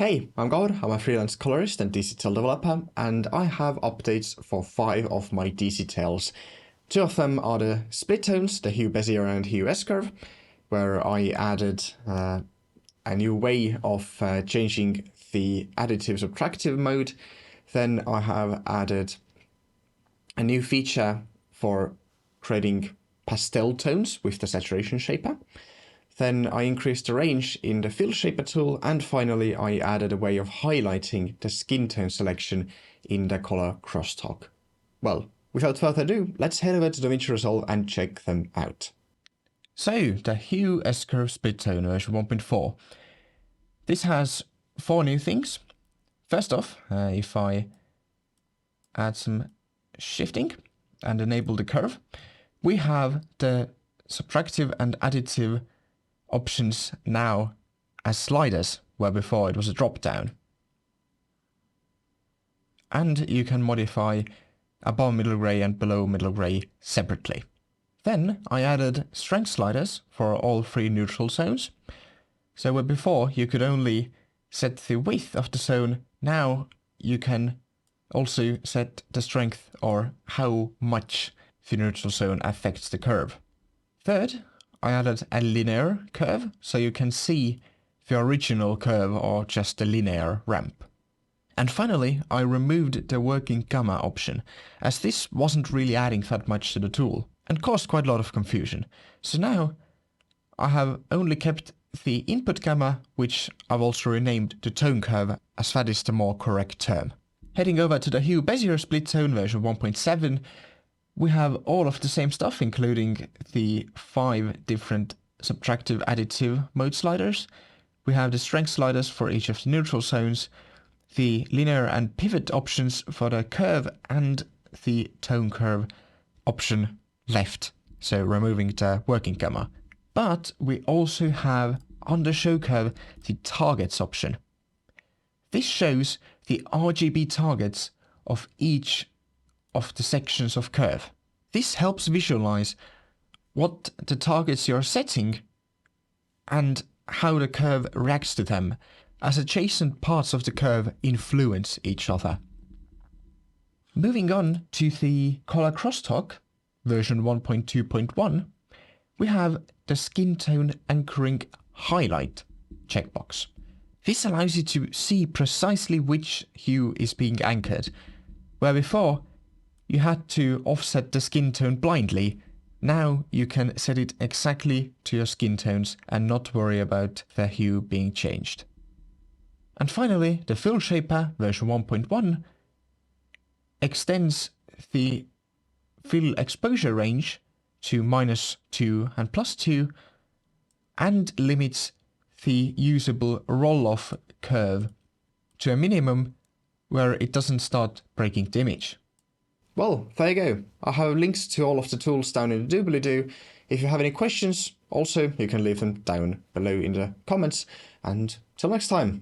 Hey, I'm God, I'm a freelance colorist and DCTL developer, and I have updates for 5 of my DCTLs. 2 of them are the split tones, the Hue Bezier and Hue S-Curve, where I added a new way of changing the additive subtractive mode. Then I have added a new feature for creating pastel tones with the saturation shaper. Then I increased the range in the fill shaper tool, and finally I added a way of highlighting the skin tone selection in the color Crosstalk. Well, without further ado, let's head over to DaVinci Resolve and check them out. So, the Hue S-Curve Split-tone version 1.4. This has 4 new things. First off, if I add some shifting and enable the curve, we have the subtractive and additive options now as sliders, where before it was a drop down. And you can modify above middle gray and below middle gray separately. Then I added strength sliders for all 3 neutral zones. So where before you could only set the width of the zone, now you can also set the strength or how much the neutral zone affects the curve. Third, I added a linear curve, so you can see the original curve or just a linear ramp. And finally, I removed the working gamma option, as this wasn't really adding that much to the tool, and caused quite a lot of confusion. So now, I have only kept the input gamma, which I've also renamed the tone curve, as that is the more correct term. Heading over to the Hue Bezier Split-tone version 1.7, we have all of the same stuff, including the 5 different subtractive additive mode sliders. We have the strength sliders for each of the neutral zones, the linear and pivot options for the curve, and the tone curve option left, so removing the working gamma. But we also have on the show curve the targets option. This shows the RGB targets of each of the sections of curve. This helps visualize what the targets you're setting and how the curve reacts to them, as adjacent parts of the curve influence each other. Moving on to the color Crosstalk version 1.2.1, we have the skin tone anchoring highlight checkbox. This allows you to see precisely which hue is being anchored, where before you had to offset the skin tone blindly. Now you can set it exactly to your skin tones and not worry about the hue being changed. And finally, the fill shaper version 1.1 extends the fill exposure range to -2 and +2 and limits the usable roll-off curve to a minimum where it doesn't start breaking the image. Well, there you go. I have links to all of the tools down in the doobly-doo. If you have any questions, also you can leave them down below in the comments. And till next time.